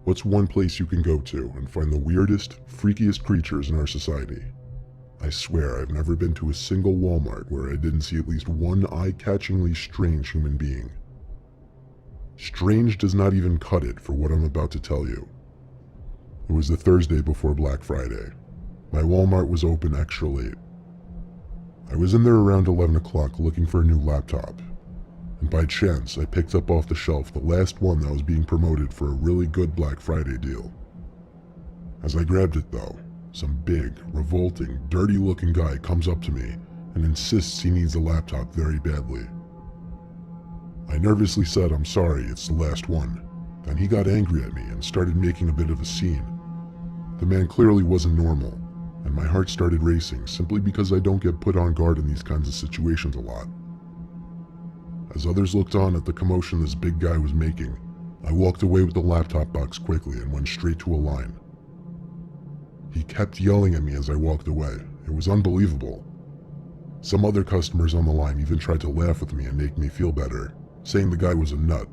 What's one place you can go to and find the weirdest, freakiest creatures in our society? I swear I've never been to a single Walmart where I didn't see at least one eye-catchingly strange human being. Strange does not even cut it for what I'm about to tell you. It was the Thursday before Black Friday. My Walmart was open extra late. I was in there around 11 o'clock looking for a new laptop, and by chance I picked up off the shelf the last one that was being promoted for a really good Black Friday deal. As I grabbed it though, some big, revolting, dirty-looking guy comes up to me and insists he needs a laptop very badly. I nervously said I'm sorry, it's the last one. Then he got angry at me and started making a bit of a scene. The man clearly wasn't normal, and my heart started racing simply because I don't get put on guard in these kinds of situations a lot. As others looked on at the commotion this big guy was making, I walked away with the laptop box quickly and went straight to a line. He kept yelling at me as I walked away. It was unbelievable. Some other customers on the line even tried to laugh with me and make me feel better, saying the guy was a nut.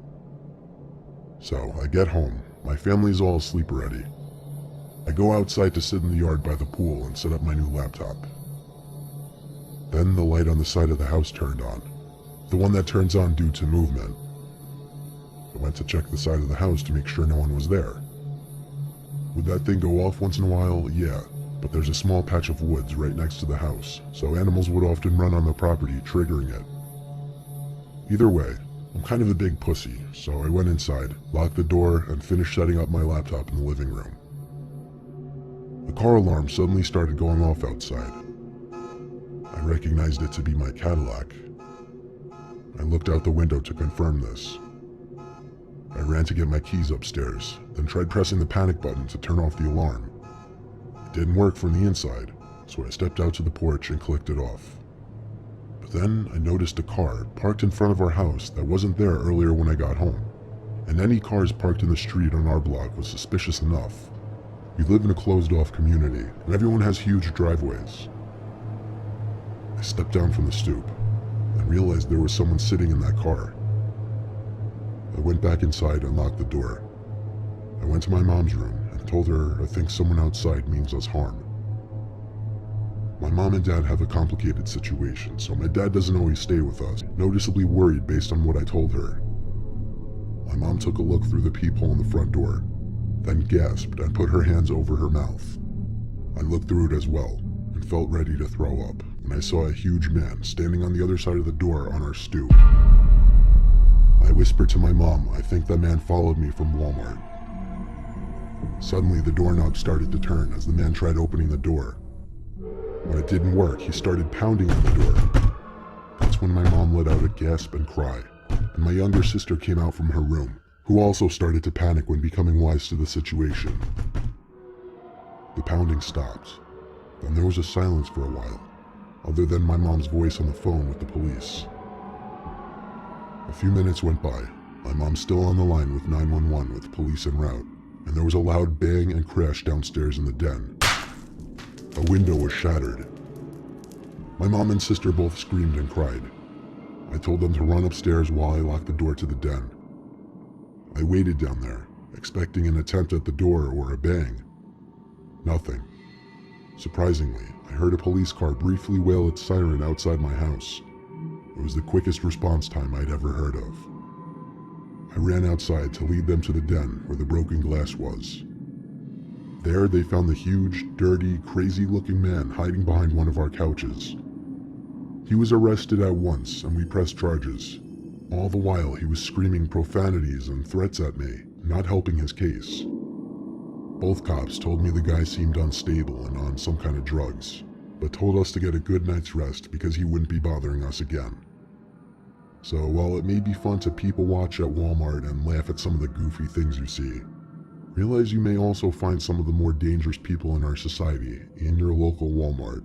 So I get home. My family's all asleep already. I go outside to sit in the yard by the pool and set up my new laptop. Then the light on the side of the house turned on. The one that turns on due to movement. I went to check the side of the house to make sure no one was there. Would that thing go off once in a while? Yeah, but there's a small patch of woods right next to the house, so animals would often run on the property, triggering it. Either way, I'm kind of a big pussy, so I went inside, locked the door, and finished setting up my laptop in the living room. The car alarm suddenly started going off outside. I recognized it to be my Cadillac. I looked out the window to confirm this. I ran to get my keys upstairs, then tried pressing the panic button to turn off the alarm. It didn't work from the inside, so I stepped out to the porch and clicked it off. But then I noticed a car parked in front of our house that wasn't there earlier when I got home, and any cars parked in the street on our block was suspicious enough. We live in a closed-off community, and everyone has huge driveways. I stepped down from the stoop and realized there was someone sitting in that car. I went back inside and locked the door. I went to my mom's room and told her I think someone outside means us harm. My mom and dad have a complicated situation, so my dad doesn't always stay with us, noticeably worried based on what I told her. My mom took a look through the peephole in the front door, then gasped and put her hands over her mouth. I looked through it as well and felt ready to throw up when I saw a huge man standing on the other side of the door on our stoop. I whispered to my mom, I think that man followed me from Walmart. Suddenly the doorknob started to turn as the man tried opening the door. When it didn't work, he started pounding on the door. That's when my mom let out a gasp and cry, and my younger sister came out from her room, who also started to panic when becoming wise to the situation. The pounding stopped. Then there was a silence for a while, other than my mom's voice on the phone with the police. A few minutes went by, my mom still on the line with 911 with police en route, and there was a loud bang and crash downstairs in the den. A window was shattered. My mom and sister both screamed and cried. I told them to run upstairs while I locked the door to the den. I waited down there, expecting an attempt at the door or a bang. Nothing. Surprisingly, I heard a police car briefly wail its siren outside my house. It was the quickest response time I'd ever heard of. I ran outside to lead them to the den where the broken glass was. There they found the huge, dirty, crazy-looking man hiding behind one of our couches. He was arrested at once and we pressed charges. All the while he was screaming profanities and threats at me, not helping his case. Both cops told me the guy seemed unstable and on some kind of drugs, but told us to get a good night's rest because he wouldn't be bothering us again. So while it may be fun to people watch at Walmart and laugh at some of the goofy things you see, realize you may also find some of the more dangerous people in our society in your local Walmart.